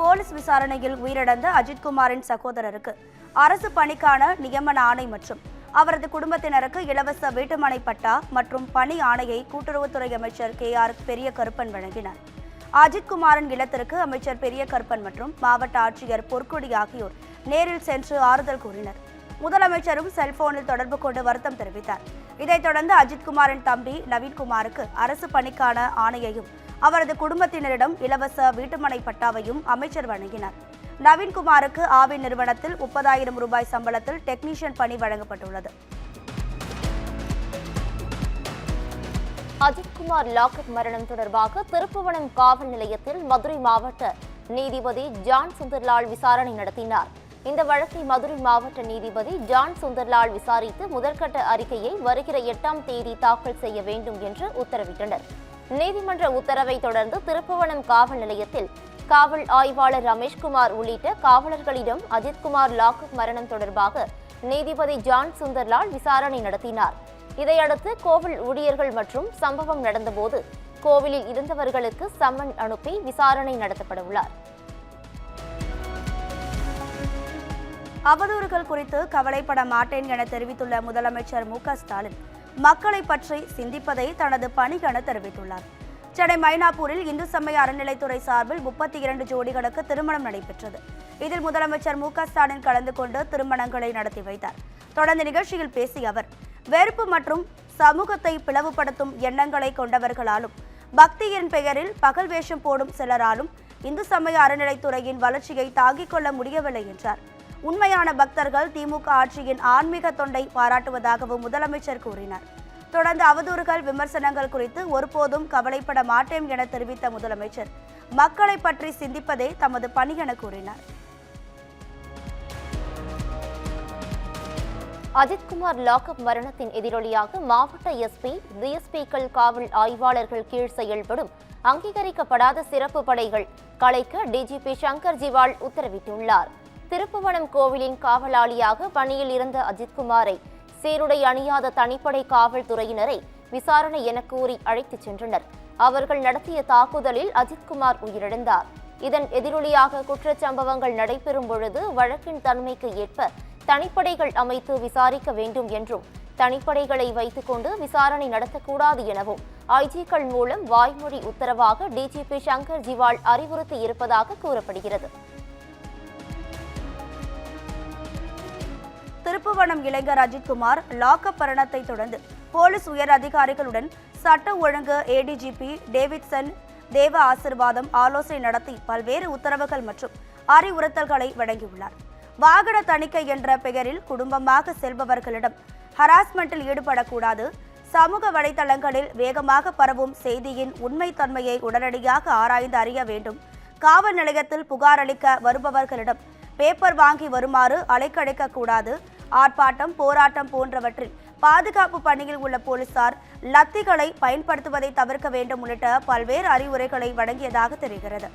Police விசாரணையில் உயிரிழந்த அஜித்குமாரின் சகோதரருக்கு அரசு பணிக்கான நியமன ஆணை மற்றும் அவரது குடும்பத்தினருக்கு இலவச வீட்டுமனை பட்டா மற்றும் பணி ஆணையை கூட்டுறவுத்துறை அமைச்சர் KR பெரிய கருப்பன் வழங்கினார். அஜித்குமாரின் இல்லத்திற்கு அமைச்சர் பெரிய கருப்பன் மற்றும் மாவட்ட ஆட்சியர் பொற்கொடி ஆகியோர் நேரில் சென்று ஆறுதல் கூறினர். முதலமைச்சரும் செல்போனில் தொடர்பு கொண்டு வருத்தம் தெரிவித்தார். இதைத் தொடர்ந்து அஜித்குமாரின் தம்பி நவீன்குமாருக்கு அரசு பணிக்கான ஆணையையும் அவரது குடும்பத்தினரிடம் இலவச வீட்டுமனை பட்டாவையும் அமைச்சர் வழங்கினார். நவீன்குமாருக்கு ஆவின் நிறுவனத்தில் 30,000 ரூபாய் சம்பளத்தில் டெக்னீஷியன் பணி வழங்கப்பட்டுள்ளது. அஜித்குமார் லாக்அப் மரணம் தொடர்பாக திருப்புவனம் காவல் நிலையத்தில் மதுரை மாவட்ட நீதிபதி ஜான் சுந்தர்லால் விசாரணை நடத்தினார். இந்த வழக்கை மதுரை மாவட்ட நீதிபதி ஜான் சுந்தர்லால் விசாரித்து முதற்கட்ட அறிக்கையை வருகிற 8ஆம் தேதி தாக்கல் செய்ய வேண்டும் என்று உத்தரவிட்டனர். நீதிமன்ற உத்தரவை தொடர்ந்து திருப்புவனம் காவல் நிலையத்தில் காவல் ஆய்வாளர் ரமேஷ்குமார் உள்ளிட்ட காவலர்களிடம் அஜித்குமார் லாக்அப் மரணம் தொடர்பாக நீதிபதி ஜான் சுந்தர்லால் விசாரணை நடத்தினார். இதையடுத்து கோவில் ஊழியர்கள் மற்றும் சம்பவம் நடந்தபோது கோவிலில் இருந்தவர்களுக்கு சம்மன் அனுப்பி விசாரணை நடத்தப்பட உள்ளார். அவதூறுகள் குறித்து கவலைப்பட மாட்டேன் என தெரிவித்துள்ள முதலமைச்சர் MK ஸ்டாலின் மக்களை பற்றி சிந்திப்பதை தனது பணி என தெரிவித்துள்ளார். சென்னை மைனாப்பூரில் இந்து சமய அறநிலைத்துறை சார்பில் 32 ஜோடிகளுக்கு திருமணம் நடைபெற்றது. இதில் முதலமைச்சர் MK ஸ்டாலின் கலந்து கொண்டு திருமணங்களை நடத்தி வைத்தார். தொடர்ந்து நிகழ்ச்சியில் பேசிய அவர், வெறுப்பு மற்றும் சமூகத்தை பிளவுபடுத்தும் எண்ணங்களை கொண்டவர்களாலும் பக்தியின் பெயரில் பகல் வேஷம் போடும் சிலராலும் இந்து சமய அறநிலைத்துறையின் வளர்ச்சியை தாங்கிக் கொள்ள முடியவில்லை என்றார். உண்மையான பக்தர்கள் திமுக ஆட்சியின் ஆன்மீக தொண்டை பாராட்டுவதாகவும் முதலமைச்சர் கூறினார். தொடர்ந்து அவதூறுகள் விமர்சனங்கள் குறித்து ஒருபோதும் கவலைப்பட மாட்டேன் என தெரிவித்த முதலமைச்சர் மக்களை பற்றி சிந்திப்பதே தமது பணி என கூறினார். அஜித்குமார் லாக்அப் மரணத்தின் எதிரொலியாக மாவட்ட SP, DSPக்கள் காவல் ஆய்வாளர்கள் கீழ் செயல்படும் அங்கீகரிக்கப்படாத சிறப்பு படைகள் கலைக்க DGP சங்கர் ஜிவால் உத்தரவிட்டுள்ளார். திருப்புவனம் கோவிலின் காவலாளியாக பணியில் இருந்த அஜித்குமாரை சீருடை அணியாத தனிப்படை காவல்துறையினரை விசாரணை என கூறி அழைத்துச் சென்றனர். அவர்கள் நடத்திய தாக்குதலில் அஜித்குமார் உயிரிழந்தார். இதன் எதிரொலியாக குற்றச்சம்பவங்கள் நடைபெறும் பொழுது வழக்கின் தன்மைக்கு ஏற்ப தனிப்படைகள் அமைத்து விசாரிக்க வேண்டும் என்றும் தனிப்படைகளை வைத்துக் கொண்டு விசாரணை நடத்தக்கூடாது எனவும் IGக்கள் மூலம் வாய்மொழி உத்தரவாக DGP சங்கர் ஜிவால் அறிவுறுத்தி இருப்பதாக கூறப்படுகிறது. திருப்புவனம் இளைஞர் அஜித்குமார் லாக்அப் மரணத்தை தொடர்ந்து போலீஸ் உயர் அதிகாரிகளுடன் சட்ட ஒழுங்கு ADGP டேவிட்சன் தேவ ஆசிர்வாதம் ஆலோசனை நடத்தி பல்வேறு உத்தரவுகள் மற்றும் அறிவுறுத்தல்களை வழங்கியுள்ளார். வாகன தணிக்கை என்ற பெயரில் குடும்பமாக செல்பவர்களிடம் ஹராஸ்மெண்டில் ஈடுபடக்கூடாது. சமூக வலைதளங்களில் வேகமாக பரவும் செய்தியின் உண்மைத்தன்மையை உடனடியாக ஆராய்ந்து அறிய வேண்டும். காவல் நிலையத்தில் புகார் அளிக்க வருபவர்களிடம் பேப்பர் வாங்கி வருமாறு அலைக்கழிக்க கூடாது. ஆர்ப்பாட்டம், போராட்டம் போன்றவற்றில் பாதுகாப்பு பணியில் உள்ள போலீசார் லத்திகளை பயன்படுத்துவதை தவிர்க்க வேண்டும் உள்ளிட்ட பல்வேறு அறிவுரைகளை வழங்கியதாக தெரிகிறது.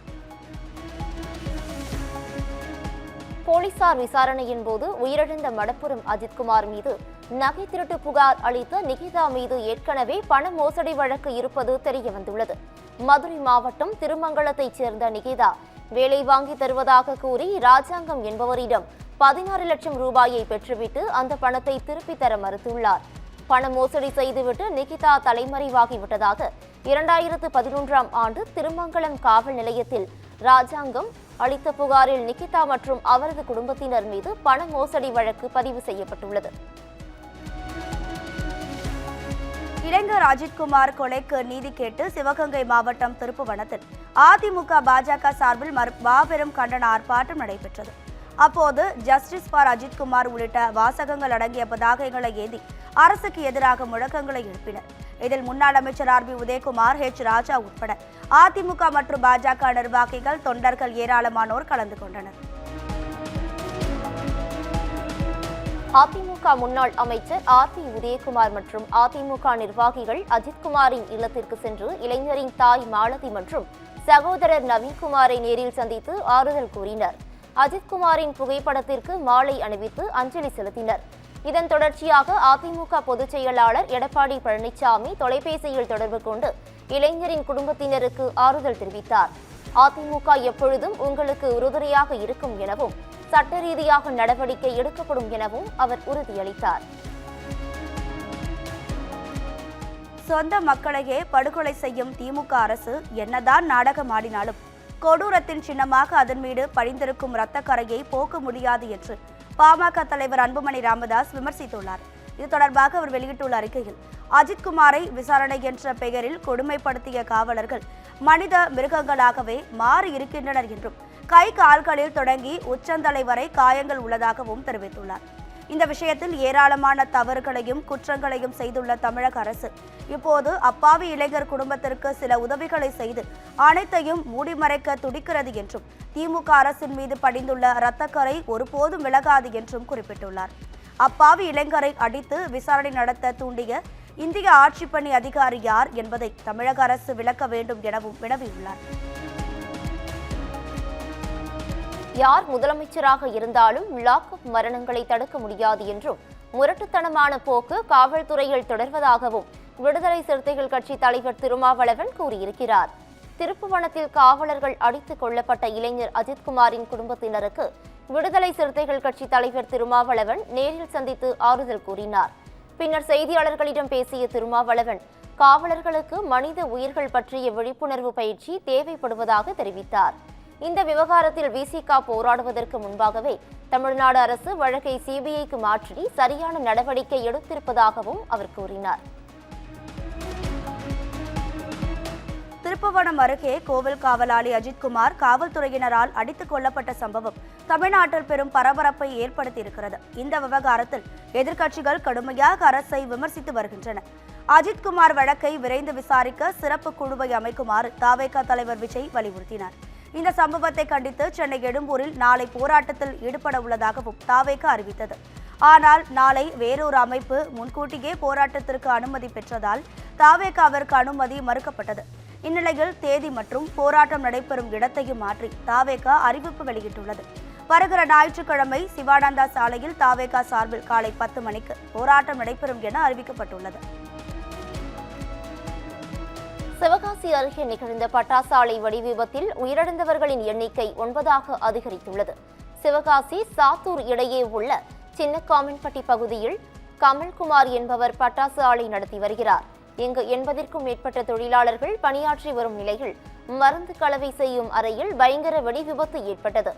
போலீசார் விசாரணையின் போது உயிரிழந்த மடப்புரம் அஜித்குமார் மீது நகை திருட்டு புகார் அளித்த நிகிதா மீது ஏற்கனவே பண மோசடி வழக்கு இருப்பது தெரியவந்துள்ளது. மதுரை மாவட்டம் திருமங்கலத்தைச் சேர்ந்த நிகிதா வேலை வாங்கி தருவதாக கூறி ராஜாங்கம் என்பவரிடம் 16 லட்சம் ரூபாயை பெற்றுவிட்டு அந்த பணத்தை திருப்பித் தர மறுத்துள்ளார். பண மோசடி செய்துவிட்டு நிகிதா தலைமறைவாகிவிட்டதாக 2011ஆம் ஆண்டு திருமங்கலம் காவல் நிலையத்தில் ராஜாங்கம் அளித்த புகாரில் நிகிதா மற்றும் அவரது குடும்பத்தினர் மீது பண மோசடி வழக்கு பதிவு செய்யப்பட்டுள்ளது. இளைஞர் அஜித்குமார் கொலைக்கு நீதி கேட்டு சிவகங்கை மாவட்டம் திருப்புவனத்தில் அதிமுக பாஜக சார்பில் மாபெரும் கண்டன ஆர்ப்பாட்டம் நடைபெற்றது. அப்போது ஜஸ்டிஸ் ஃபார் அஜித்குமார் உள்ளிட்ட வாசகங்கள் அடங்கிய பதாகைகளை ஏந்தி அரசுக்கு எதிராக முழக்கங்களை எழுப்பினர். இதில் முன்னாள் அமைச்சர் RB உதயகுமார், H ராஜா உட்பட அதிமுக மற்றும் பாஜக நிர்வாகிகள், தொண்டர்கள் ஏராளமானோர் கலந்து கொண்டனர். அதிமுக முன்னாள் அமைச்சர் RB உதயகுமார் மற்றும் அதிமுக நிர்வாகிகள் அஜித்குமாரின் இல்லத்திற்கு சென்று இளைஞரின் தாய் மாலதி மற்றும் சகோதரர் நவீன்குமாரை நேரில் சந்தித்து ஆறுதல் கூறினர். அஜித்குமாரின் புகைப்படத்திற்கு மாலை அணிவித்து அஞ்சலி செலுத்தினர். இதன் தொடர்ச்சியாக அதிமுக பொதுச் செயலாளர் எடப்பாடி பழனிசாமி தொலைபேசியில் தொடர்பு கொண்டு இளைஞரின் குடும்பத்தினருக்கு ஆறுதல் தெரிவித்தார். அதிமுக எப்பொழுதும் உங்களுக்கு உறுதுணையாக இருக்கும் எனவும் சட்ட ரீதியாக நடவடிக்கை எடுக்கப்படும் எனவும் அவர் உறுதியளித்தார். சொந்த மக்களையே படுகொலை செய்யும் திமுக அரசு என்னதான் நாடகம் ஆடினாலும் கொடூரத்தின் சின்னமாக அதன் மீது படிந்திருக்கும் இரத்தக்கரையை போக்க முடியாது என்று பாமக தலைவர் அன்புமணி ராமதாஸ் விமர்சித்துள்ளார். இது தொடர்பாக அவர் வெளியிட்டுள்ள அறிக்கையில், அஜித்குமாரை விசாரணை என்ற பெயரில் கொடுமைப்படுத்திய காவலர்கள் மனித மிருகங்களாகவே மாறி இருக்கின்றனர் என்றும் கை கால்களில் தொடங்கி உச்சந்தலை வரை காயங்கள் உள்ளதாகவும் தெரிவித்துள்ளார். இந்த விஷயத்தில் ஏராளமான தவறுகளையும் குற்றங்களையும் செய்துள்ள தமிழக அரசு இப்போது அப்பாவி இளைஞர் குடும்பத்திற்கு சில உதவிகளை செய்து அனைத்தையும் மூடிமறைக்க துடிக்கிறது என்றும் திமுக அரசின் மீது படிந்துள்ள இரத்தக்கரை ஒருபோதும் விலகாது என்றும் குறிப்பிட்டுள்ளார். அப்பாவி இளைஞரை அடித்து விசாரணை நடத்த தூண்டிய இந்திய ஆட்சிப்பணி அதிகாரி யார் என்பதை தமிழக அரசு விளக்க வேண்டும் எனவும் வினவியுள்ளார். யார் முதலமைச்சராக இருந்தாலும் லாக்அப் மரணங்களை தடுக்க முடியாது என்றும் முரட்டுத்தனமான போக்கு காவல்துறையில் தொடர்வதாகவும் விடுதலை சிறுத்தைகள் கட்சி தலைவர் திருமாவளவன் கூறியிருக்கிறார். திருப்புவனத்தில் காவலர்கள் அடித்துக் கொல்லப்பட்ட இளைஞர் அஜித்குமாரின் குடும்பத்தினருக்கு விடுதலை சிறுத்தைகள் கட்சி தலைவர் திருமாவளவன் நேரில் சந்தித்து ஆறுதல் கூறினார். பின்னர் செய்தியாளர்களிடம் பேசிய திருமாவளவன் காவலர்களுக்கு மனித உயிர்கள் பற்றிய விழிப்புணர்வு பயிற்சி தேவைப்படுவதாக தெரிவித்தார். இந்த விவகாரத்தில் விசிக போராடுவதற்கு முன்பாகவே தமிழ்நாடு அரசு வழக்கை சிபிஐக்கு மாற்றி சரியான நடவடிக்கை எடுத்திருப்பதாகவும் அவர் கூறினார். திருப்புவனம் அருகே கோவில் காவலாளி அஜித்குமார் காவல்துறையினரால் அடித்துக் கொல்லப்பட்ட சம்பவம் தமிழ்நாட்டில் பெரும் பரபரப்பை ஏற்படுத்தியிருக்கிறது. இந்த விவகாரத்தில் எதிர்க்கட்சிகள் கடுமையாக அரசை விமர்சித்து வருகின்றன. அஜித்குமார் வழக்கை விரைந்து விசாரிக்க சிறப்பு குழுவை அமைக்குமாறு தவேக தலைவர் விஜய் வலியுறுத்தினார். இந்த சம்பவத்தை கண்டித்து சென்னை எழும்பூரில் நாளை போராட்டத்தில் ஈடுபட உள்ளதாகவும் தவேக அறிவித்தது. ஆனால் நாளை வேறொரு அமைப்பு முன்கூட்டியே போராட்டத்திற்கு அனுமதி பெற்றதால் தவேகவிற்கு அனுமதி மறுக்கப்பட்டது. இந்நிலையில் தேதி மற்றும் போராட்டம் நடைபெறும் இடத்தையும் மாற்றி தவேக அறிவிப்பு வெளியிட்டுள்ளது. வருகிற ஞாயிற்றுக்கிழமை சிவானந்தா சாலையில் தவேக சார்பில் காலை 10 மணிக்கு போராட்டம் நடைபெறும் என அறிவிக்கப்பட்டுள்ளது. சிவகாசி அருகே நிகழ்ந்த பட்டாசு ஆலை வெடி விபத்தில் உயிரிழந்தவர்களின் எண்ணிக்கை 9ஆக அதிகரித்துள்ளது. சிவகாசி சாத்தூர் இடையே உள்ள சின்னகாமன்பட்டி பகுதியில் கமல்குமார் என்பவர் பட்டாசு ஆலை நடத்தி வருகிறார். இங்கு 80க்கும் மேற்பட்ட தொழிலாளர்கள் பணியாற்றி வரும் நிலையில் மருந்து கலவை செய்யும் அறையில் பயங்கர வெடி விபத்து ஏற்பட்டது.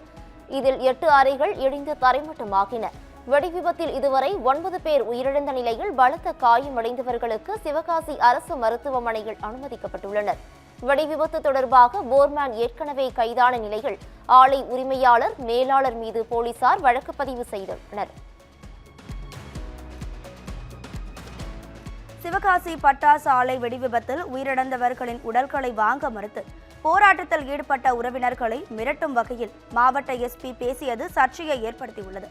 இதில் 8 அறைகள் இடிந்து தரைமட்டமாகின. வெடி விபத்தில் இதுவரை 9 பேர் உயிரிழந்த நிலையில் பலத்த காயமடைந்தவர்களுக்கு சிவகாசி அரசு மருத்துவமனையில் அனுமதிக்கப்பட்டுள்ளனர். வெடி விபத்து தொடர்பாக போர்மேன் ஏற்கனவே கைதான நிலையில் ஆலை உரிமையாளர் மேலாளர் மீது போலீசார் வழக்கு பதிவு செய்துள்ளனர். சிவகாசி பட்டாசு ஆலை வெடி விபத்தில் உயிரிழந்தவர்களின் உடல்களை வாங்க மறுத்து போராட்டத்தில் ஈடுபட்ட உறவினர்களை மிரட்டும் வகையில் மாவட்ட எஸ்பி பேசியது சர்ச்சையை ஏற்படுத்தியுள்ளது.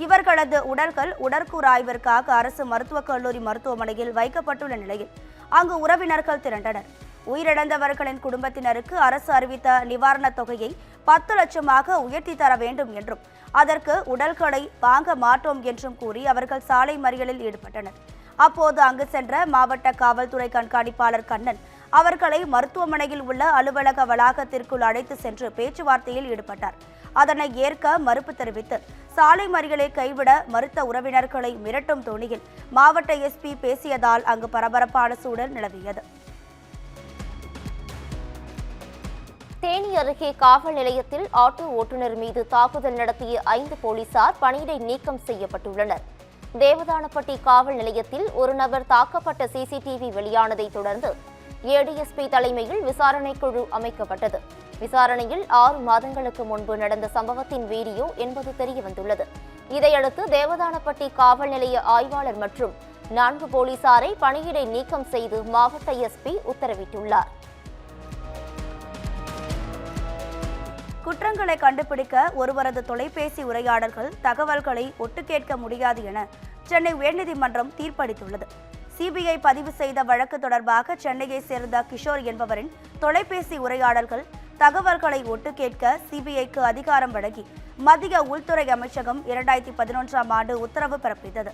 இவர்களது உடல்கள் உடற்கூறாய்விற்காக அரசு மருத்துவக் கல்லூரி மருத்துவமனையில் வைக்கப்பட்டுள்ள நிலையில் அங்கு உறவினர்கள் திரண்டனர். உயிரிழந்தவர்களின் குடும்பத்தினருக்கு அரசு அறிவித்த நிவாரணத் தொகையை 10 லட்சமாக உயர்த்தி தர வேண்டும் என்றும் அதற்கு உடல்களை வாங்க மாட்டோம் என்றும் கூறி அவர்கள் சாலை மறியலில் ஈடுபட்டனர். அப்போது அங்கு சென்ற மாவட்ட காவல்துறை கண்காணிப்பாளர் கண்ணன் அவர்களை மருத்துவமனையில் உள்ள அலுவலக வளாகத்திற்குள் அழைத்து சென்று பேச்சுவார்த்தையில் ஈடுபட்டார். அதனை ஏற்க மறுப்பு தெரிவித்து சாலை மறியலை கைவிட மறுத்த உறவினர்களை மிரட்டும் தோணியில் மாவட்ட எஸ்பி பேசியதால் அங்கு பரபரப்பான சூழல் நிலவியது. தேனி அருகே காவல் நிலையத்தில் ஆட்டோ ஓட்டுநர் மீது தாக்குதல் நடத்திய 5 போலீசார் பணியிடை நீக்கம் செய்யப்பட்டுள்ளனர். தேவதானப்பட்டி காவல் நிலையத்தில் ஒரு நபர் தாக்கப்பட்ட சிசிடிவி வெளியானதை தொடர்ந்து ஏடிஎஸ்பி தலைமையில் விசாரணை குழு அமைக்கப்பட்டது. விசாரணையில் 6 மாதங்களுக்கு முன்பு நடந்த சம்பவத்தின் வீடியோ என்பது தெரியவந்துள்ளது. இதையடுத்து தேவதானப்பட்டி காவல் நிலைய ஆய்வாளர் மற்றும் 4 போலீசாரை பணியிடை நீக்கம் செய்து மாவட்ட எஸ்பி உத்தரவிட்டுள்ளார். குற்றங்களை கண்டுபிடிக்க ஒருவரது தொலைபேசி உரையாடல்கள் தகவல்களை ஒட்டு கேட்க முடியாது என சென்னை உயர்நீதிமன்றம் தீர்ப்பளித்துள்ளது. சிபிஐ பதிவு செய்த வழக்கு தொடர்பாக சென்னையை சேர்ந்த கிஷோர் என்பவரின் தொலைபேசி உரையாடல்கள் தகவல்களை ஒட்டு கேட்க சிபிஐக்கு அதிகாரம் வழங்கி மத்திய உள்துறை அமைச்சகம் 2011ஆம் ஆண்டு உத்தரவு பிறப்பித்தது.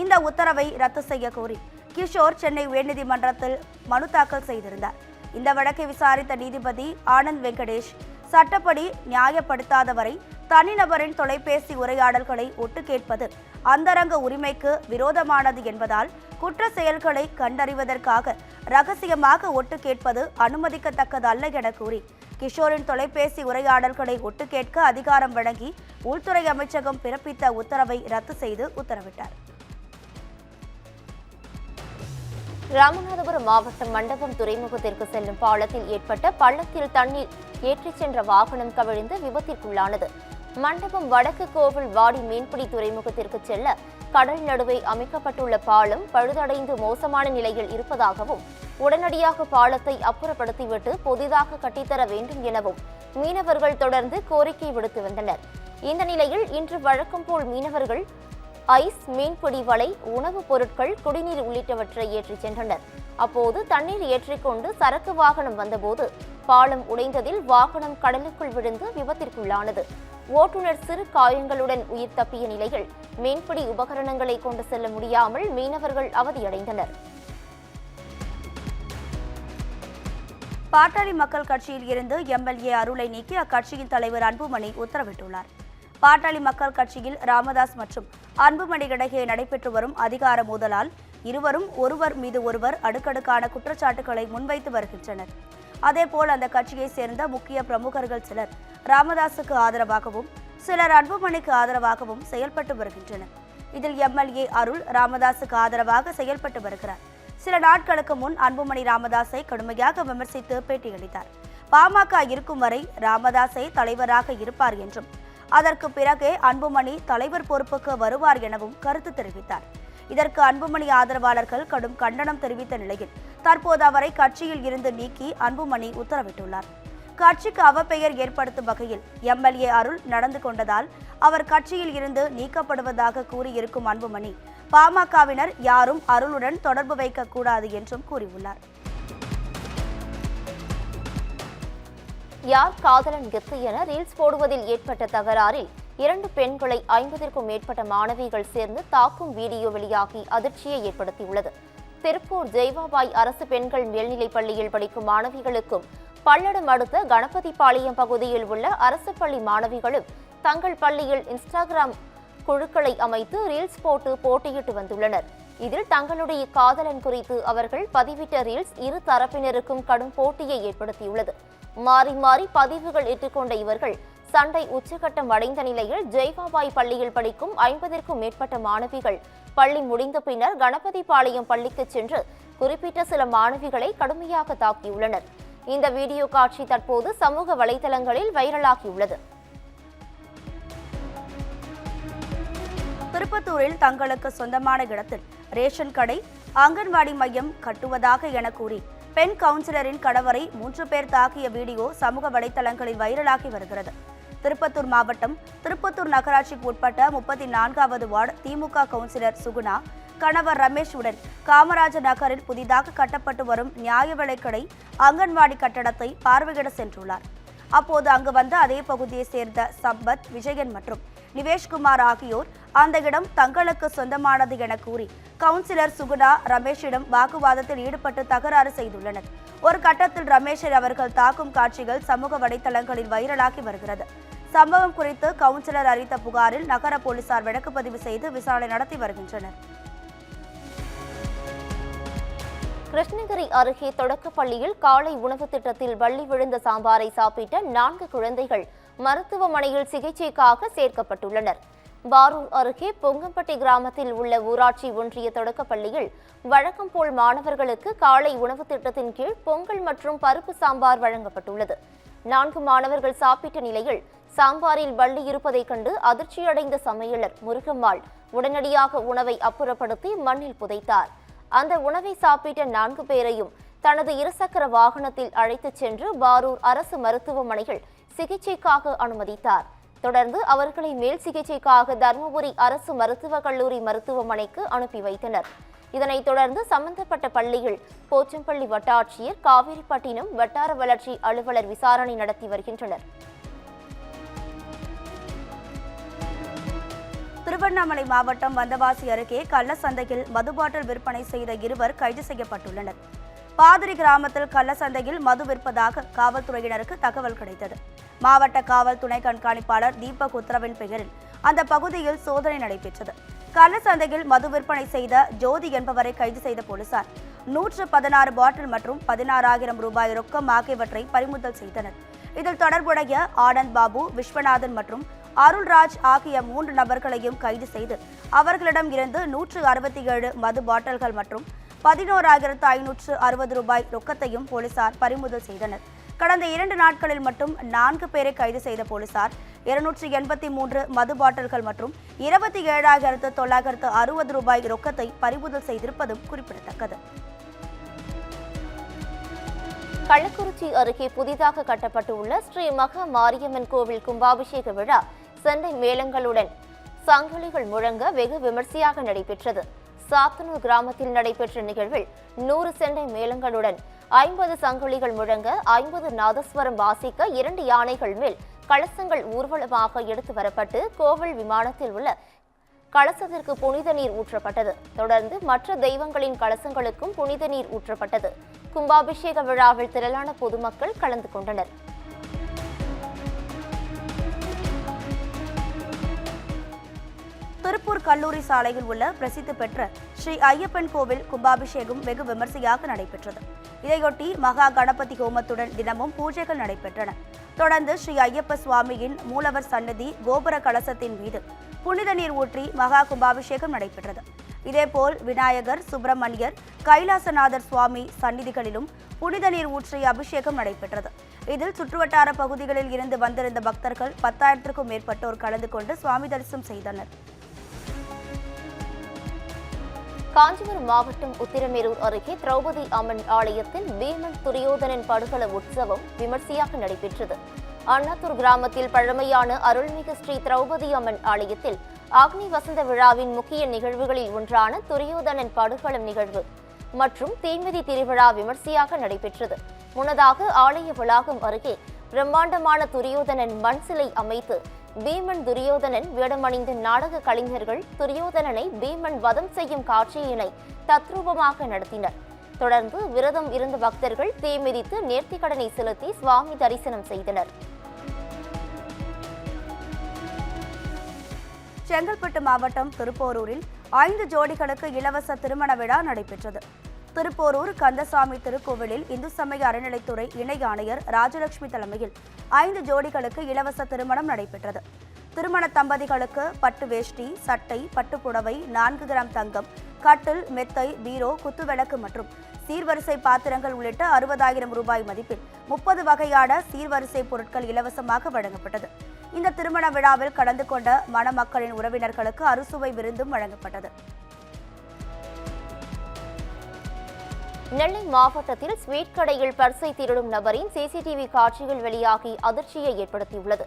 இந்த உத்தரவை ரத்து செய்ய கோரி கிஷோர் சென்னை உயர்நீதிமன்றத்தில் மனு தாக்கல் செய்திருந்தார். இந்த வழக்கை விசாரித்த நீதிபதி ஆனந்த் வெங்கடேஷ், சட்டப்படி நியாயப்படுத்தாதவரை தனிநபரின் தொலைபேசி உரையாடல்களை ஒட்டு கேட்பது அந்தரங்க உரிமைக்கு விரோதமானது என்பதால் குற்ற செயல்களை கண்டறிவதற்காக ரகசியமாக ஒட்டு கேட்பது அனுமதிக்கத்தக்கதல்ல என கூறி கிஷோரின் தொலைபேசி உரையாடல்களை ஒட்டு கேட்க அதிகாரம் வழங்கி உள்துறை அமைச்சகம் பிறப்பித்த உத்தரவை ரத்து செய்து உத்தரவிட்டார். ராமநாதபுரம் மாவட்டம் மண்டபம் துறைமுகத்திற்கு செல்லும் பாலத்தில் ஏற்பட்ட பள்ளத்தில் தண்ணீர் ஏற்றிச் சென்ற வாகனம் கவிழ்ந்து விபத்திற்குள்ளானது. மண்டபம் வடக்கு கோவில் வாடி மீன்பிடி துறைமுகத்திற்கு செல்ல கடல் நடுவே அமைக்கப்பட்டுள்ள பாலம் பழுதடைந்து மோசமான நிலையில் இருப்பதாகவும், உடனடியாக பாலத்தை அப்புறப்படுத்திவிட்டு புதிதாக கட்டித்தர வேண்டும் எனவும் மீனவர்கள் தொடர்ந்து கோரிக்கை விடுத்து வந்தனர். இந்த நிலையில் இன்று வழக்கம் போல் மீனவர்கள் ஐஸ், மீன்பிடி வலை, உணவுப் பொருட்கள், குடிநீர் உள்ளிட்டவற்றை ஏற்றிச் சென்றனர். அப்போது தண்ணீர் ஏற்றிக்கொண்டு சரக்கு வாகனம் வந்தபோது பாலம் உடைந்ததில் வாகனம் கடலுக்குள் விழுந்து விபத்திற்குள்ளானது. ஓட்டுநர் சிறு காயங்களுடன் உயிர் தப்பிய நிலையில் மீன்பிடி உபகரணங்களை கொண்டு செல்ல முடியாமல் மீனவர்கள் அவதியடைந்தனர். பாட்டாளி மக்கள் கட்சியில் இருந்து எம்எல்ஏ அருளை நீக்கி அக்கட்சியின் தலைவர் அன்புமணி உத்தரவிட்டுள்ளார். பாட்டாளி மக்கள் கட்சியில் ராமதாஸ் மற்றும் அன்புமணி இடையே நடைபெற்று வரும் அதிகார மோதலால் இருவரும் ஒருவர் மீது ஒருவர் அடுக்கடுக்கான குற்றச்சாட்டுகளை முன்வைத்து வருகின்றனர். அதேபோல் அந்த கட்சியை சேர்ந்த முக்கிய பிரமுகர்கள் சிலர் ராமதாஸுக்கு ஆதரவாகவும் சிலர் அன்புமணிக்கு ஆதரவாகவும் செயல்பட்டு வருகின்றனர். இதில் எம்எல்ஏ அருள் ராமதாஸுக்கு ஆதரவாக செயல்பட்டு வருகிறார். சில நாட்களுக்கு முன் அன்புமணி ராமதாஸை கடுமையாக விமர்சித்து பேட்டியளித்தார். பாமக இருக்கும் வரை ராமதாஸை தலைவராக இருப்பார் என்றும், அதற்கு பிறகே அன்புமணி தலைவர் பொறுப்புக்கு வருவார் எனவும் கருத்து தெரிவித்தார். இதற்கு அன்புமணி ஆதரவாளர்கள் கடும் கண்டனம் தெரிவித்த நிலையில் தற்போது அவரை கட்சியில் இருந்து நீக்கி அன்புமணி உத்தரவிட்டுள்ளார். கட்சிக்கு அவப்பெயர் ஏற்படுத்தும் வகையில் எம்எல்ஏ அருள் நடந்து கொண்டதால் அவர் கட்சியில் இருந்து நீக்கப்படுவதாக கூறியிருக்கும் அன்புமணி, பாமகவினர் யாரும் அருளுடன் தொடர்பு வைக்கக்கூடாது என்றும் கூறியுள்ளார். யார் காதலன் கெத்து என ரீல்ஸ் போடுவதில் ஏற்பட்ட தகராறில் 2 பெண்களை 50க்கும் மேற்பட்ட மாணவிகள் சேர்ந்து தாக்கும் வீடியோ வெளியாகி அதிர்ச்சியை ஏற்படுத்தியுள்ளது. திருப்பூர் ஜெய்வாபாய் அரசு பெண்கள் மேல்நிலைப் பள்ளியில் படிக்கும் மாணவிகளுக்கும் பல்லடம் அடுத்த கணபதிபாளையம் பகுதியில் உள்ள அரசு பள்ளி மாணவிகளும் தங்கள் பள்ளியில் இன்ஸ்டாகிராம் குழுக்களை அமைத்து ரீல்ஸ் போட்டு போட்டியிட்டு வந்துள்ளனர். இதில் தங்களுடைய காதலன் குறித்து அவர்கள் பதிவிட்ட ரீல்ஸ் இரு தரப்பினருக்கும் கடும் போட்டியை ஏற்படுத்தியுள்ளது. மாறி மாறி பதிவுகள் இட்டுக்கொண்ட இவர்கள் சண்டை உச்சகட்டம் அடைந்த நிலையில் ஜெய்வாபாய் பள்ளியில் படிக்கும் 50க்கும் மேற்பட்ட மாணவிகள் பள்ளி முடிந்த பின்னர் கணபதிபாளையம் பள்ளிக்கு சென்று குறிப்பிட்ட சில மாணவிகளை கடுமையாக தாக்கியுள்ளனர். இந்த வீடியோ காட்சி தற்போது சமூக வலைதளங்களில் வைரலாகியுள்ளது. திருப்பத்தூரில் தங்களுக்கு சொந்தமான இடத்தில் ரேஷன் கடை, அங்கன்வாடி மையம் கட்டுவதாக என கூறி பெண் கவுன்சிலரின் கணவரை 3 பேர் தாக்கிய வீடியோ சமூக வலைதளங்களில் வைரலாகி வருகிறது. திருப்பத்தூர் மாவட்டம் திருப்பத்தூர் நகராட்சிக்கு உட்பட்ட 34வது வார்டு திமுக கவுன்சிலர் சுகுணா கணவர் ரமேஷ் உடன் காமராஜர் நகரில் புதிதாக கட்டப்பட்டு வரும் நியாய விலைக்கடை அங்கன்வாடி கட்டடத்தை பார்வையிட சென்றுள்ளார். அப்போது அங்கு வந்த அதே பகுதியை சேர்ந்த சம்பத், விஜயன் மற்றும் நிவேஷ்குமார் ஆகியோர் அந்த இடம் தங்களுக்கு சொந்தமானது என கூறி கவுன்சிலர் சுகுணா ரமேஷிடம் வாக்குவாதத்தில் ஈடுபட்டு தகராறு செய்துள்ளனர். ஒரு கட்டத்தில் ரமேஷை அவர்கள் தாக்கும் காட்சிகள் சமூக வலைதளங்களில் வைரலாகி வருகிறது. சம்பவம் குறித்து கவுன்சிலர் அளித்த புகாரில் நகர போலீசார் வழக்கு பதிவு செய்து விசாரணை நடத்தி வருகின்றனர். கிருஷ்ணகிரி அருகே தொடக்கப்பள்ளியில் காலை உணவு திட்டத்தில் வள்ளி விழுந்த சாம்பாரை சாப்பிட்ட 4 குழந்தைகள் மருத்துவமனையில் சிகிச்சைக்காக சேர்க்கப்பட்டுள்ளனர். பாரூர் அருகே பொங்கம்பட்டி கிராமத்தில் உள்ள ஊராட்சி ஒன்றிய தொடக்கப்பள்ளியில் வழக்கம் போல் மாணவர்களுக்கு காலை உணவு திட்டத்தின் கீழ் பொங்கல் மற்றும் பருப்பு சாம்பார் வழங்கப்பட்டுள்ளது. 4 மாணவர்கள் சாப்பிட்ட நிலையில் சாம்பாரில் வள்ளி இருப்பதைக் கண்டு அதிர்ச்சியடைந்த சமையலர் முருகம்மாள் உடனடியாக உணவை அப்புறப்படுத்தி மண்ணில் புதைத்தார். அந்த உணவை சாப்பிட்ட 4 பேரையும் தனது இருசக்கர வாகனத்தில் அழைத்துச் சென்று பாரூர் அரசு மருத்துவமனையில் சிகிச்சைக்காக அனுமதித்தார். தொடர்ந்து அவர்களை மேல் சிகிச்சைக்காக தருமபுரி அரசு மருத்துவக் கல்லூரி மருத்துவமனைக்கு அனுப்பி வைத்தனர். இதனைத் தொடர்ந்து சம்பந்தப்பட்ட பள்ளியில் போச்சம்பள்ளி வட்டாட்சியர், காவேரிப்பட்டினம் வட்டார வளர்ச்சி அலுவலர் விசாரணை நடத்தி வருகின்றனர். திருவண்ணாமலை மாவட்டம் வந்தவாசி அருகே கள்ள சந்தையில் மது பாட்டில் விற்பனை செய்த 2 கைது செய்யப்பட்டுள்ளனர். பாதிரி கிராமத்தில் கள்ளச்சந்தையில் மது விற்பதாக காவல்துறையினருக்கு தகவல் கிடைத்தது. மாவட்ட காவல் துணை கண்காணிப்பாளர் தீபக் உத்தரவின் பெயரில் அந்த பகுதியில் சோதனை நடைபெற்றது. கள்ளச்சந்தையில் மது விற்பனை செய்த ஜோதி என்பவரை கைது செய்த போலீசார் 116 பாட்டில் மற்றும் 16,000 ரூபாய் ரொக்கம் ஆகியவற்றை பறிமுதல் செய்தனர். இதில் தொடர்புடைய ஆனந்த் பாபு, விஸ்வநாதன் மற்றும் அருள்ராஜ் ஆகிய 3 நபர்களையும் கைது செய்து அவர்களிடம் இருந்து 167 மது பாட்டில்கள் மற்றும் 11,560 ரூபாய் ரொக்கத்தையும் போலீசார் பறிமுதல் செய்தனர். கடந்த 2 நாட்களில் மட்டும் 4 பேரை கைது செய்த போலீசார் 283 மது பாட்டில்கள் மற்றும் 27,960 ரூபாய் ரொக்கத்தை பறிமுதல் செய்திருப்பதும் குறிப்பிடத்தக்கது. கள்ளக்குறிச்சி அருகே புதிதாக கட்டப்பட்டுள்ள ஸ்ரீ மகா மாரியம்மன் கோவில் கும்பாபிஷேக விழா செண்டை மேளங்களுடன் சங்கிலிகள் முழங்க வெகு விமர்சையாக நடைபெற்றது. சாத்தனூர் கிராமத்தில் நடைபெற்ற நிகழ்வில் 100 செண்டை மேளங்களுடன் 50 சங்கிலிகள் முழங்க 50 நாதஸ்வரம் வாசிக்க 2 யானைகள் மேல் கலசங்கள் ஊர்வலமாக எடுத்து வரப்பட்டு கோவில் விமானத்தில் உள்ள கலசத்திற்கு புனித நீர் ஊற்றப்பட்டது. தொடர்ந்து மற்ற தெய்வங்களின் கலசங்களுக்கும் புனித நீர் ஊற்றப்பட்டது. கும்பாபிஷேக விழாவில் திரளான பொதுமக்கள் கலந்து கொண்டனர். திருப்பூர் கல்லூரி சாலையில் உள்ள பிரசித்தி பெற்ற ஸ்ரீ ஐயப்பன் கோவில் கும்பாபிஷேகம் வெகு விமர்சையாக நடைபெற்றது. இதையொட்டி மகா கணபதி ஹோமத்துடன் தினமும் பூஜைகள் நடைபெற்றன. தொடர்ந்து ஸ்ரீ ஐயப்ப சுவாமியின் மூலவர் சன்னதி கோபுர கலசத்தின் மீது புனித நீர் ஊற்றி மகா கும்பாபிஷேகம் நடைபெற்றது. இதேபோல் விநாயகர், சுப்பிரமணியர், கைலாசநாதர் சுவாமி சந்நிதிகளிலும் புனித நீர் ஊற்றி அபிஷேகம் நடைபெற்றது. இதில் சுற்றுவட்டார பகுதிகளில் இருந்து வந்திருந்த பக்தர்கள் 10,000க்கும் மேற்பட்டோர் கலந்து கொண்டு சுவாமி தரிசனம் செய்தனர். காஞ்சிபுரம் மாவட்டம் உத்திரமேரூர் அருகே திரௌபதி அம்மன் ஆலயத்தில் பீமன் துரியோதனன் படுகள உற்சவம் விமர்சையாக நடைபெற்றது. அண்ணாத்தூர் கிராமத்தில் பழமையான அருள்மிகு ஸ்ரீ திரௌபதி அம்மன் ஆலயத்தில் அக்னி வசந்த விழாவின் முக்கிய நிகழ்வுகளில் ஒன்றான துரியோதனன் படுகளம் நிகழ்வு மற்றும் தீமிதி திருவிழா விமர்சையாக நடைபெற்றது. முன்னதாக ஆலய வளாகம் அருகே பிரம்மாண்டமான துரியோதனன் மண் சிலை அமைத்து பீமன் துரியோதனன் வேடமணிந்த நாடக கலைஞர்கள் துரியோதனனை பீமன் வதம் செய்யும் காட்சியினை தத்ரூபமாக நடத்தினர். தொடர்ந்து விரதம் இருந்த பக்தர்கள் தீ மிதித்து நேர்த்திக்கடனை செலுத்தி சுவாமி தரிசனம் செய்தனர். செங்கல்பட்டு மாவட்டம் திருப்போரூரில் 5 ஜோடிகளுக்கு இலவச திருமண விழா நடைபெற்றது. திருப்போரூர் கந்தசாமி திருக்கோவிலில் இந்து சமய அறநிலைத்துறை இணை ஆணையர் ராஜலட்சுமி தலைமையில் 5 ஜோடிகளுக்கு இலவச திருமணம் நடைபெற்றது. திருமண தம்பதிகளுக்கு பட்டு வேஷ்டி, சட்டை, பட்டு புடவை, 4 கிராம் தங்கம், கட்டில், மெத்தை, பீரோ, குத்துவிளக்கு மற்றும் சீர்வரிசை பாத்திரங்கள் உள்ளிட்ட 60,000 ரூபாய் மதிப்பில் 30 வகையான சீர்வரிசை பொருட்கள் இலவசமாக வழங்கப்பட்டது. இந்த திருமண விழாவில் கலந்து கொண்ட மணமக்களின் உறவினர்களுக்கு அறுசுவை விருந்தும் வழங்கப்பட்டது. நெல்லை மாவட்டத்தில் ஸ்வீட் கடையில் பர்ஸை திருடும் நபரின் சிசிடிவி காட்சிகள் வெளியாகி அதிர்ச்சியை ஏற்படுத்தியுள்ளது.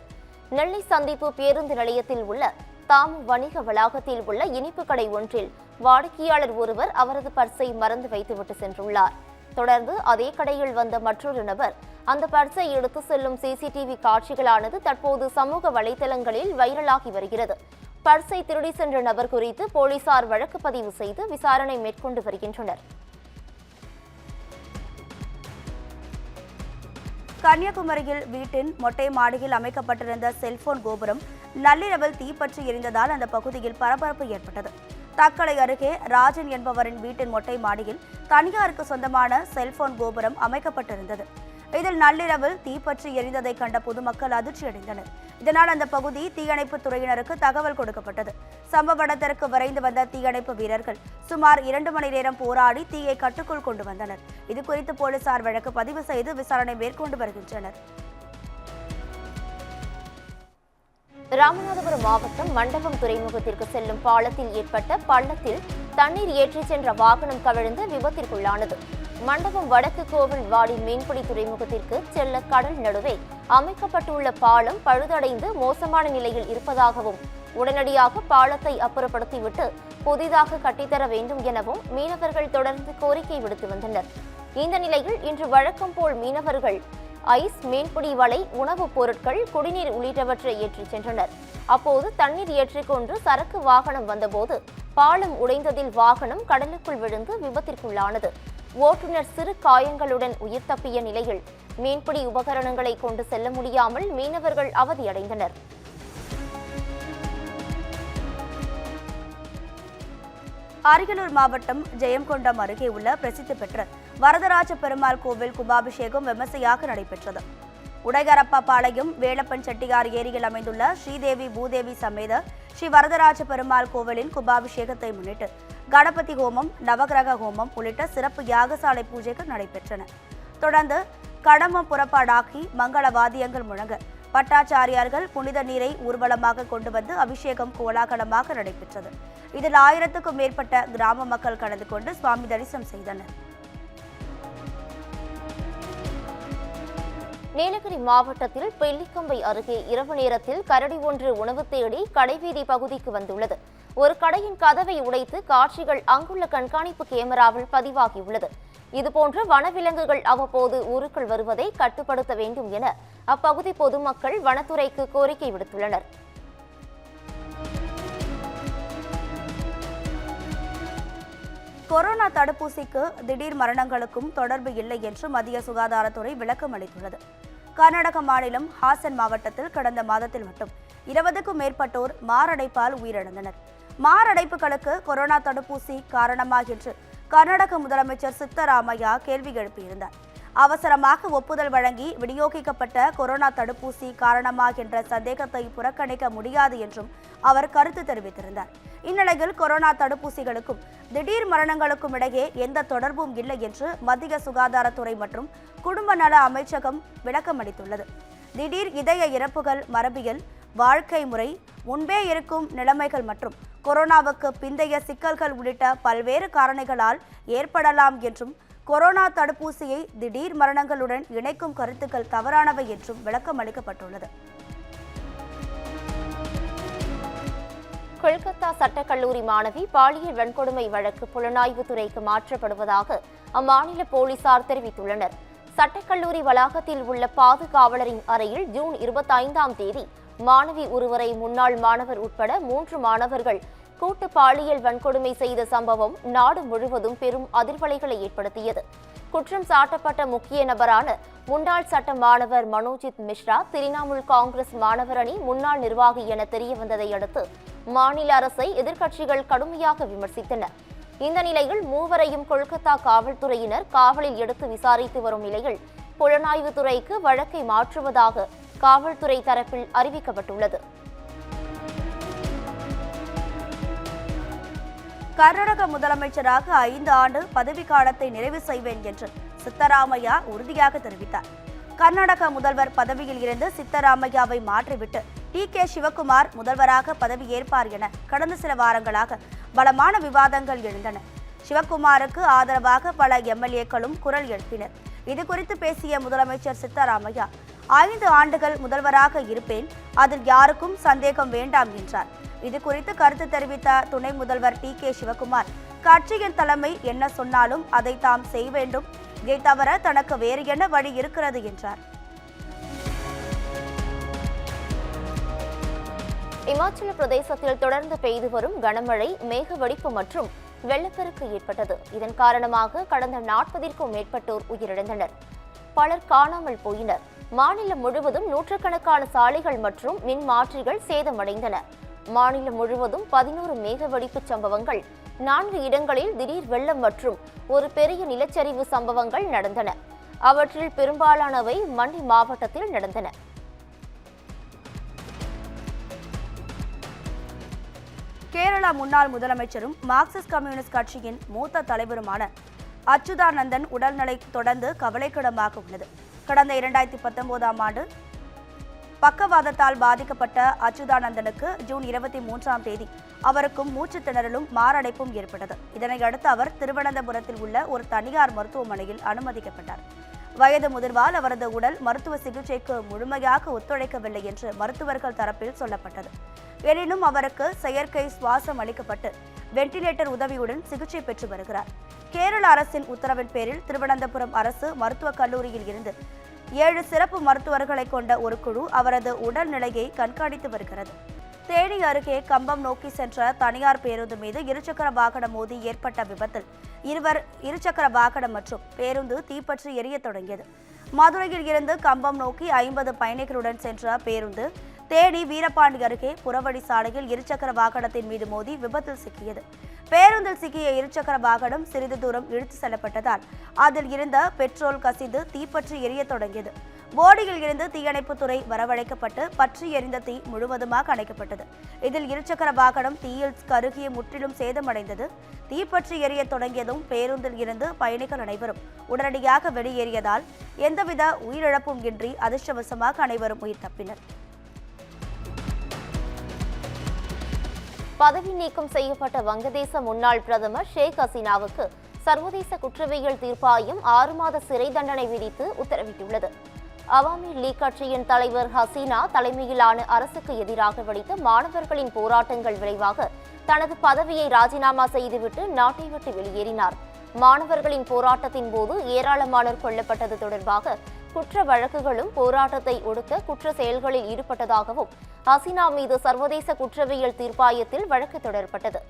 நெல்லை சந்திப்பு பேருந்து நிலையத்தில் உள்ள தாமு வணிக வளாகத்தில் உள்ள இனிப்பு கடை ஒன்றில் வாடிக்கையாளர் ஒருவர் அவரது பர்ஸை மறந்து வைத்துவிட்டு சென்றுள்ளார். தொடர்ந்து அதே கடையில் வந்த மற்றொரு நபர் அந்த பர்ஸை எடுத்து செல்லும் சிசிடிவி காட்சிகளானது தற்போது சமூக வலைதளங்களில் வைரலாகி வருகிறது. பர்ஸை திருடி சென்ற நபர் குறித்து போலீசார் வழக்கு பதிவு செய்து விசாரணை மேற்கொண்டு வருகின்றனர். கன்னியாகுமரியில் வீட்டின் மொட்டை மாடியில் அமைக்கப்பட்டிருந்த செல்போன் கோபுரம் நள்ளிரவில் தீப்பற்றி எரிந்ததால் அந்த பகுதியில் பரபரப்பு ஏற்பட்டது. தக்கலை அருகே ராஜன் என்பவரின் வீட்டின் மொட்டை மாடியில் தனியாருக்கு சொந்தமான செல்போன் கோபுரம் அமைக்கப்பட்டிருந்தது. இதில் நள்ளிரவில் தீப்பற்றி எரிந்ததை கண்ட பொதுமக்கள் அதிர்ச்சியடைந்தனர். இதனால் அந்த பகுதி தீயணைப்பு துறையினருக்கு தகவல் கொடுக்கப்பட்டது. சம்பவ இடத்திற்கு விரைந்து வந்த தீயணைப்பு வீரர்கள் சுமார் 2 மணி நேரம் போராடி தீயை கட்டுக்குள் கொண்டு வந்தனர். இதுகுறித்து போலீசார் வழக்கு பதிவு செய்து விசாரணை மேற்கொண்டு வருகின்றனர். ராமநாதபுரம் மாவட்டம் மண்டபம் துறைமுகத்திற்கு செல்லும் பாலத்தில் ஏற்பட்ட பள்ளத்தில் தண்ணீர் ஏற்றிச் சென்ற வாகனம் கவிழ்ந்து விபத்திற்குள்ளானது. மண்டபம் வடக்கு கோவில் வாடி மீன்பிடி துறைமுகத்திற்கு செல்ல கடல் நடுவே அமைக்கப்பட்டுள்ள பாலம் பழுதடைந்து மோசமான நிலையில் இருப்பதாகவும் உடனடியாக பாலத்தை அப்புறப்படுத்திவிட்டு புதிதாக கட்டித்தர வேண்டும் எனவும் மீனவர்கள் தொடர்ந்து கோரிக்கை விடுத்து வந்தனர். இந்த நிலையில் இன்று வழக்கம் போல் மீனவர்கள் ஐஸ், மீன்பிடி வலை, உணவுப் பொருட்கள், குடிநீர் உள்ளிட்டவற்றை ஏற்றிச் சென்றனர். அப்போது தண்ணீர் ஏற்றிக்கொண்டு சரக்கு வாகனம் வந்தபோது பாலம் உடைந்ததில் வாகனம் கடலுக்குள் விழுந்து விபத்திற்குள்ளானது. ஓட்டுநர் சிறு காயங்களுடன் உயிர் தப்பிய நிலையில் மீன்பிடி உபகரணங்களை கொண்டு செல்ல முடியாமல் மீனவர்கள் அவதியடைந்தனர். அரியலூர் மாவட்டம் ஜெயங்கொண்டம் அருகே உள்ள பிரசித்தி பெற்ற வரதராஜ பெருமாள் கோவில் கும்பாபிஷேகம் விமர்சையாக நடைபெற்றது. உடைகரப்பாளையம் வேலப்பன் செட்டியார் ஏரியில் அமைந்துள்ள ஸ்ரீதேவி பூதேவி சமேத ஸ்ரீ வரதராஜ பெருமாள் கோவிலின் கும்பாபிஷேகத்தை முன்னிட்டு கணபதி ஹோமம், நவகிரக ஹோமம் உள்ளிட்ட சிறப்பு யாகசாலை பூஜைகள் நடைபெற்றன. தொடர்ந்து கடம்பம் புறப்பாடாகி மங்கள வாத்தியங்கள் முழங்க பட்டாச்சாரியார்கள் புனித நீரை ஊர்வலமாக கொண்டு வந்து அபிஷேகம் கோலாகலமாக நடைபெற்றது. இதில் 1000க்கும் மேற்பட்ட கிராம மக்கள் கலந்து கொண்டு சுவாமி தரிசனம் செய்தனர். நீலகிரி மாவட்டத்தில் பெல்லிக்கம்பை அருகே இரவு நேரத்தில் கரடி ஒன்று உணவு தேடி கடைவீதி பகுதிக்கு வந்துள்ளது. ஒரு கடையின் கதவை உடைத்து காட்சிகள் அங்குள்ள கண்காணிப்பு கேமராவில் பதிவாகியுள்ளது. இதுபோன்று வனவிலங்குகள் அவ்வப்போது ஊருக்குள் வருவதை கட்டுப்படுத்த வேண்டும் என அப்பகுதி பொதுமக்கள் வனத்துறைக்கு கோரிக்கை விடுத்துள்ளனர். கொரோனா தடுப்பூசிக்கு திடீர் மரணங்களுக்கும் தொடர்பு இல்லை என்று மத்திய சுகாதாரத்துறை விளக்கம் அளித்துள்ளது. கர்நாடக மாநிலம் ஹாசன் மாவட்டத்தில் கடந்த மாதத்தில் மட்டும் 20க்கும் மேற்பட்டோர் மாரடைப்பால் உயிரிழந்தனர். மாரடைப்புகளுக்கு கொரோனா தடுப்பூசி காரணமா என்று கர்நாடக முதலமைச்சர் சித்தராமையா கேள்வி எழுப்பியிருந்தார். அவசரமாக ஒப்புதல் வழங்கி விநியோகிக்கப்பட்ட கொரோனா தடுப்பூசி காரணமா என்ற சந்தேகத்தை புறக்கணிக்க முடியாது என்றும் அவர் கருத்து தெரிவித்திருந்தார். இந்நிலையில் கொரோனா தடுப்பூசிகளுக்கும் திடீர் மரணங்களுக்கும் இடையே எந்த தொடர்பும் இல்லை என்று மத்திய சுகாதாரத்துறை மற்றும் குடும்ப நல அமைச்சகம் விளக்கம் அளித்துள்ளது. திடீர் இதய இறப்புகள் மரபியல், வாழ்க்கை முறை, முன்பே இருக்கும் நிலைமைகள் மற்றும் கொரோனாவுக்கு பிந்தைய சிக்கல்கள் உள்ளிட்ட பல்வேறு காரணிகளால் ஏற்படலாம் என்றும் கொரோனா தடுப்பூசியை திடீர் மரணங்களுடன் இணைக்கும் கருத்துக்கள் தவறானவை என்றும் விளக்கம் அளிக்கப்பட்டுள்ளது. கொல்கத்தா சட்டக்கல்லூரி மாணவி பாலியல் வன்கொடுமை வழக்கு புலனாய்வுத்துறைக்கு மாற்றப்படுவதாக அம்மாநில போலீசார் தெரிவித்துள்ளனர். சட்டக்கல்லூரி வளாகத்தில் உள்ள பாதுகாவலரின் அறையில் ஜூன் 25ஆம் தேதி மாணவி ஒருவரை முன்னாள் மாணவர் உட்பட 3 மாணவர்கள் கூட்டு பாலியல் வன்கொடுமை செய்த சம்பவம் நாடு முழுவதும் பெரும் அதிர்வலைகளை ஏற்படுத்தியது. குற்றம் சாட்டப்பட்ட முக்கிய நபரான முன்னாள் சட்ட மாணவர் மனோஜித் மிஸ்ரா திரிணாமுல் காங்கிரஸ் மாணவர் அணி முன்னாள் நிர்வாகி என தெரியவந்ததை அடுத்து மாநில அரசை எதிர்க்கட்சிகள் கடுமையாக விமர்சித்தன. இந்த நிலையில் மூவரையும் கொல்கத்தா காவல்துறையினர் காவலில் எடுத்து விசாரித்து வரும் நிலையில் புலனாய்வுத்துறைக்கு வழக்கை மாற்றுவதாக காவல்துறை தரப்பில் அறிவிக்கப்பட்டுள்ளது. கர்நாடக முதலமைச்சராக 5 ஆண்டு பதவிக்காலத்தை நிறைவு செய்வேன் என்று சித்தராமையா உறுதியாக தெரிவித்தார். கர்நாடக முதல்வர் பதவியில் இருந்து சித்தராமையாவை மாற்றிவிட்டு டி.கே. சிவக்குமார் முதல்வராக பதவி ஏற்பார் என கடந்த சில வாரங்களாக பலமான விவாதங்கள் எழுந்தன. சிவக்குமாருக்கு ஆதரவாக பல எம்எல்ஏக்களும் குரல் எழுப்பினர். இதுகுறித்து பேசிய முதலமைச்சர் சித்தராமையா 5 ஆண்டுகள் முதல்வராக இருப்பேன், அதில் யாருக்கும் சந்தேகம் வேண்டாம் என்றார். இது குறித்து கருத்து தெரிவித்த துணை முதல்வர் டி.கே. சிவக்குமார், கட்சியின் தலைமை என்ன சொன்னாலும் அதை தாம் செய்ய வேண்டும், இதை தவிர தனக்கு வேறு என்ன வழி இருக்கிறது என்றார். இமாச்சல பிரதேசத்தில் தொடர்ந்து பெய்து வரும் கனமழை, மேகவெடிப்பு மற்றும் வெள்ளப்பெருக்கு ஏற்பட்டது. இதன் காரணமாக கடந்த 40க்கும் மேற்பட்டோர் உயிரிழந்தனர், பலர் காணாமல் போயினர். மாநிலம் முழுவதும் நூற்றுக்கணக்கான சாலைகள் மற்றும் மின் மாற்றிகள் சேதமடைந்தன. மாநிலம் முழுவதும் 11 மேகவெடிப்பு சம்பவங்கள், 4 இடங்களில் திடீர் வெள்ளம் மற்றும் ஒரு பெரிய நிலச்சரிவு சம்பவங்கள் நடந்தன. அவற்றில் பெரும்பாலானவை மண்டி மாவட்டத்தில் நடந்தன. கேரளா முன்னாள் முதலமைச்சரும் மார்க்சிஸ்ட் கம்யூனிஸ்ட் கட்சியின் மூத்த தலைவருமான அச்சுதானந்தன் உடல்நிலை தொடர்ந்து கவலைக்கிடமாக உள்ளது. கடந்த 2019ஆம் ஆண்டு பக்கவாதத்தால் பாதிக்கப்பட்ட அச்சுதானந்தனுக்கு ஜூன் 23ஆம் தேதி அவருக்கும் மூச்சு திணறலும் மாரடைப்பும் ஏற்பட்டது. இதனையடுத்து அவர் திருவனந்தபுரத்தில் உள்ள ஒரு தனியார் மருத்துவமனையில் அனுமதிக்கப்பட்டார். வயது முதிர்வால் அவரது உடல் மருத்துவ சிகிச்சைக்கு முழுமையாக ஒத்துழைக்கவில்லை என்று மருத்துவர்கள் தரப்பில் சொல்லப்பட்டது. எனினும் அவருக்கு செயற்கை சுவாசம் அளிக்கப்பட்டு வெண்டிலேட்டர் உதவியுடன் சிகிச்சை பெற்று வருகிறார். கேரள அரசின் உத்தரவின் பேரில் திருவனந்தபுரம் அரசு மருத்துவக் கல்லூரியில் இருந்து 7 சிறப்பு மருத்துவர்களை கொண்ட ஒரு குழு அவரது உடல்நிலையை கண்காணித்து வருகிறது. தேனி அருகே கம்பம் நோக்கி சென்ற தனியார் பேருந்து மீது இருசக்கர வாகனம் மோதி ஏற்பட்ட விபத்தில் இருசக்கர வாகனம் மற்றும் பேருந்து தீப்பற்றி எரியத் தொடங்கியது. மதுரையில் இருந்து கம்பம் நோக்கி 50 பயணிகளுடன் சென்ற பேருந்து தேனி வீரபாண்டி அருகே புறவழி சாலையில் இருசக்கர வாகனத்தின் மீது மோதி விபத்தில் சிக்கியது. பேருந்தில் சிக்கிய இருசக்கர வாகனம் சிறிது தூரம் இழுத்து செல்லப்பட்டதால் அதில் இருந்த பெட்ரோல் கசிந்து தீப்பற்றி எரியத் தொடங்கியது. போடியில் இருந்து தீயணைப்புத்துறை வரவழைக்கப்பட்டு பற்றி எரிந்த தீ முழுவதுமாக அணைக்கப்பட்டது. இதில் இருசக்கர வாகனம் தீயில் கருகிய முற்றிலும் சேதமடைந்தது. தீப்பற்றி எரியத் தொடங்கியதும் பேருந்தில் இருந்து பயணிகள் அனைவரும் உடனடியாக வெளியேறியதால் எந்தவித உயிரிழப்பும் இன்றி அதிர்ஷ்டவசமாக அனைவரும் உயிர் தப்பினர். பதவி நீக்கம் செய்யப்பட்ட வங்கதேச முன்னாள் பிரதமர் ஷேக் ஹசீனாவுக்கு சர்வதேச குற்றவியல் தீர்ப்பாயம் 6 மாத சிறை தண்டனை விதித்து உத்தரவிட்டுள்ளது. அவாமி லீக் கட்சியின் தலைவர் ஹசீனா தலைமையிலான அரசுக்கு எதிராக வெடித்த மாணவர்களின் போராட்டங்கள் விளைவாக தனது பதவியை ராஜினாமா செய்துவிட்டு நாட்டை விட்டு வெளியேறினார். மாணவர்களின் போராட்டத்தின் போது ஏராளமானோர் கொல்லப்பட்டது தொடர்பாக குற்ற வழக்குகளும் போராட்டத்தை ஒடுக்க குற்ற செயல்களில் ஈடுபட்டதாகவும் ஹசீனா மீது சர்வதேச குற்றவியல் தீர்ப்பாயத்தில் வழக்கு தொடரப்பட்டது.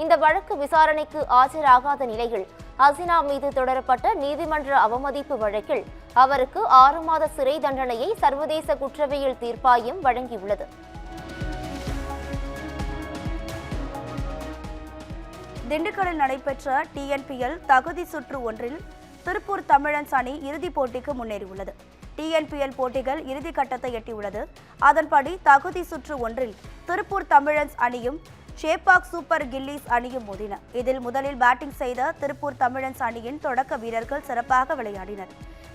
இந்த வழக்கு விசாரணைக்கு ஆஜராகாத நிலையில் ஹசீனா மீது தொடரப்பட்ட நீதிமன்ற அவமதிப்பு வழக்கில் அவருக்கு 6 மாத சிறை தண்டனையை சர்வதேச குற்றவியல் தீர்ப்பாயம் வழங்கியுள்ளது. திண்டுக்கல்லில் நடைபெற்ற TNPL தகுதி சுற்று ஒன்றில் திருப்பூர் தமிழன்ஸ் அணி இறுதிப் போட்டிக்கு முன்னேறியுள்ளது. TNPL போட்டிகள் இறுதிக்கட்டத்தை எட்டியுள்ளது. அதன்படி தகுதி சுற்று ஒன்றில் திருப்பூர் தமிழன்ஸ் அணியும் ஷேபாக் சூப்பர் கில்லிஸ் அணியும் மோதின. இதில் முதலில் பேட்டிங் செய்த திருப்பூர் தமிழன்ஸ் அணியின் தொடக்க வீரர்கள் சிறப்பாக விளையாடினர்.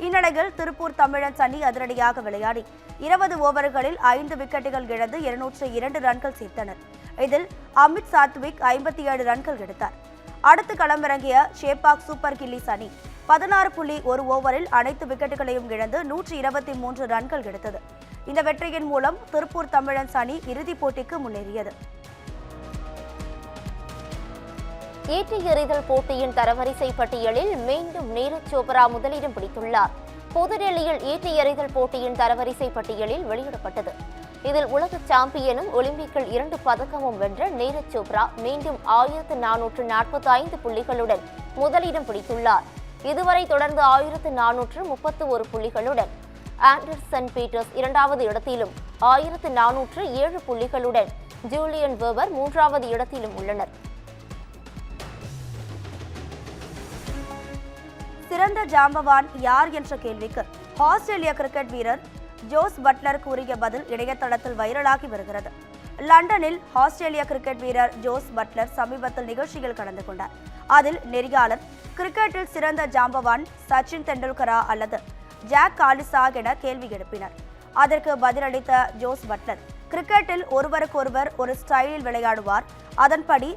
இந்நிலையில் திருப்பூர் தமிழன்ஸ் அணி அதிரடியாக விளையாடி 20 ஓவர்களில் 5 விக்கெட்டுகள் இழந்து 202 ரன்கள் சேர்த்தனர். இதில் அமித் சாத்விக் 57 ரன்கள் எடுத்தார். அடுத்து களமிறங்கிய ஷேபாக் சூப்பர் கில்லிஸ் அணி 16.1 ஓவரில் அனைத்து விக்கெட்டுகளையும் இழந்து 123 ரன்கள் எடுத்தது. இந்த வெற்றியின் மூலம் திருப்பூர் தமிழன்ஸ் அணி இறுதிப் போட்டிக்கு முன்னேறியது. ஈட்டி எறிதல் போட்டியின் தரவரிசை பட்டியலில் மீண்டும் நீரஜ் சோப்ரா முதலிடம் பிடித்துள்ளார். புதுடெல்லியில் ஈட்டி எறிதல் போட்டியின் தரவரிசை பட்டியலில் வெளியிடப்பட்டது. இதில் உலக சாம்பியனும் ஒலிம்பிக்கில் 2 பதக்கமும் வென்ற நீரஜ் சோப்ரா மீண்டும் 1445 புள்ளிகளுடன் முதலிடம் பிடித்துள்ளார். இதுவரை தொடர்ந்து 1431 புள்ளிகளுடன் ஆண்டர்சன் பீட்டர்ஸ் 2வது இடத்திலும் 1407 புள்ளிகளுடன் ஜூலியன் வெபர் 3வது இடத்திலும் உள்ளனர். சிறந்த ஜாம்பவான் யார் என்ற கேள்விக்கு ஆஸ்திரேலிய கிரிக்கெட் வீரர் ஜோஸ் பட்லர் கூறிய பதில் இணையதளத்தில் வைரலாகி வருகிறது. லண்டனில் ஆஸ்திரேலிய கிரிக்கெட் வீரர் ஜோஸ் பட்லர் சமீபத்தில் நிகழ்ச்சியில் கலந்து கொண்டார். அதில் நெறியாளர் கிரிக்கெட்டில் சிறந்த ஜாம்பவான் சச்சின் தெண்டுல்கரா அல்லது ஜாக் காலிஸா என கேள்வி எழுப்பினர். அதற்கு பதிலளித்த ஜோஸ் பட்லர், கிரிக்கெட்டில் ஒருவருக்கொருவர் ஒரு ஸ்டைலில் விளையாடுவார். அதன்படி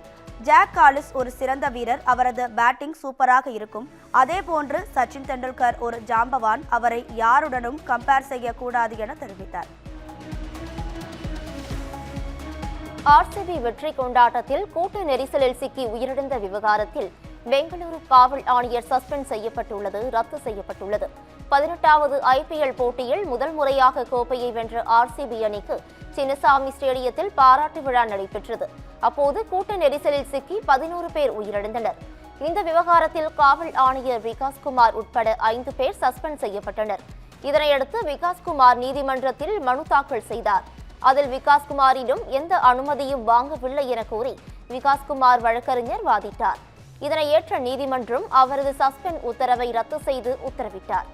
ஜாக் காலிஸ் ஒரு சிறந்த வீரர், அவரது பேட்டிங் சூப்பராக இருக்கும். அதே போன்று சச்சின் தெண்டுல்கர் ஒரு ஜாம்பவான், அவரை யாருடனும் கம்பேர் செய்யக்கூடாது என தெரிவித்தார். RCB வெற்றி கொண்டாட்டத்தில் கூட்ட நெரிசலில் சிக்கி உயிரிழந்த விவகாரத்தில் பெங்களூரு காவல் ஆணையர் சஸ்பெண்ட் செய்யப்பட்டுள்ளது ரத்து செய்யப்பட்டுள்ளது. 18வது IPL போட்டியில் முதல் முறையாக கோப்பையை வென்ற RCB அணிக்கு சின்னசாமி ஸ்டேடியத்தில் பாராட்டு விழா நடைபெற்றது. அப்போது கூட்ட நெரிசலில் சிக்கி 11 பேர் உயிரிழந்தனர். இந்த விவகாரத்தில் காவல் ஆணையர் விகாஸ்குமார் உட்பட 5 பேர் சஸ்பெண்ட் செய்யப்பட்டனர். இதனையடுத்து விகாஸ்குமார் நீதிமன்றத்தில் மனு தாக்கல் செய்தார். அதில் விகாஸ்குமாரிடம் எந்த அனுமதியும் வாங்கவில்லை என கூறி விகாஸ்குமார் வழக்கறிஞர் வாதிட்டார். இதனை ஏற்ற நீதிமன்றம் அவரது சஸ்பெண்ட் உத்தரவை ரத்து செய்து உத்தரவிட்டார்.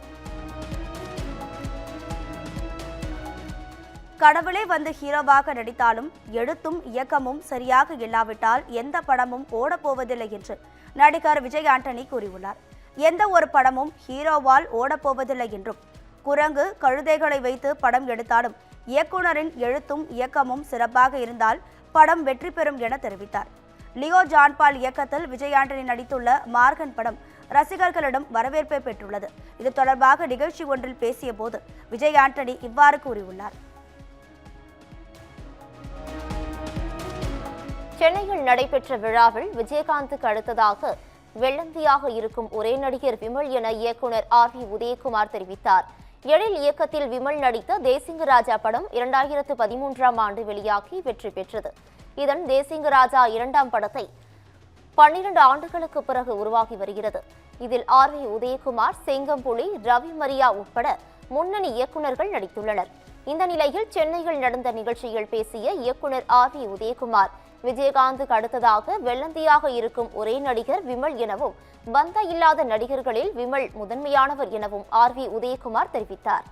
கடவுளே வந்து ஹீரோவாக நடித்தாலும் எழுத்தும் இயக்கமும் சரியாக இல்லாவிட்டால் எந்த படமும் ஓடப்போவதில்லை என்று நடிகர் விஜய் ஆண்டனி கூறியுள்ளார். எந்த ஒரு படமும் ஹீரோவால் ஓடப்போவதில்லை என்றும், குரங்கு கழுதைகளை வைத்து படம் எடுத்தாலும் இயக்குனரின் எழுத்தும் இயக்கமும் சிறப்பாக இருந்தால் படம் வெற்றி பெறும் என தெரிவித்தார். லியோ ஜான்பால் இயக்கத்தில் விஜய் ஆண்டனி நடித்துள்ள மார்கன் படம் ரசிகர்களிடம் வரவேற்பை பெற்றுள்ளது. இது தொடர்பாக நிகழ்ச்சி ஒன்றில் பேசிய போது விஜய் ஆண்டனி இவ்வாறு கூறியுள்ளார். சென்னையில் நடைபெற்ற விழாவில் விஜயகாந்துக்கு அடுத்ததாக வெள்ளந்தியாக இருக்கும் ஒரே நடிகர் விமல் என இயக்குனர் RV உதயகுமார் தெரிவித்தார். எழில் இயக்கத்தில் விமல் நடித்த தேசிங்கராஜா படம் 2013ஆம் ஆண்டு வெளியாகி வெற்றி பெற்றது. இதன் தேசிங்கராஜா 2ஆம் படத்தை 12 ஆண்டுகளுக்கு பிறகு உருவாகி வருகிறது. இதில் ஆர்.வி. உதயகுமார், செங்கம்புலி, ரவி மரியா உட்பட முன்னணி இயக்குநர்கள் நடித்துள்ளனர். இந்த நிலையில் சென்னையில் நடந்த நிகழ்ச்சியில் பேசிய இயக்குநர் ஆர்.வி. உதயகுமார், விஜயகாந்துக்கு அடுத்ததாக வெள்ளந்தியாக இருக்கும் ஒரே நடிகர் விமல் எனவும், பந்தா இல்லாத நடிகர்களில் விமல் முதன்மையானவர் எனவும் ஆர்.வி. உதயகுமார் தெரிவித்தார்.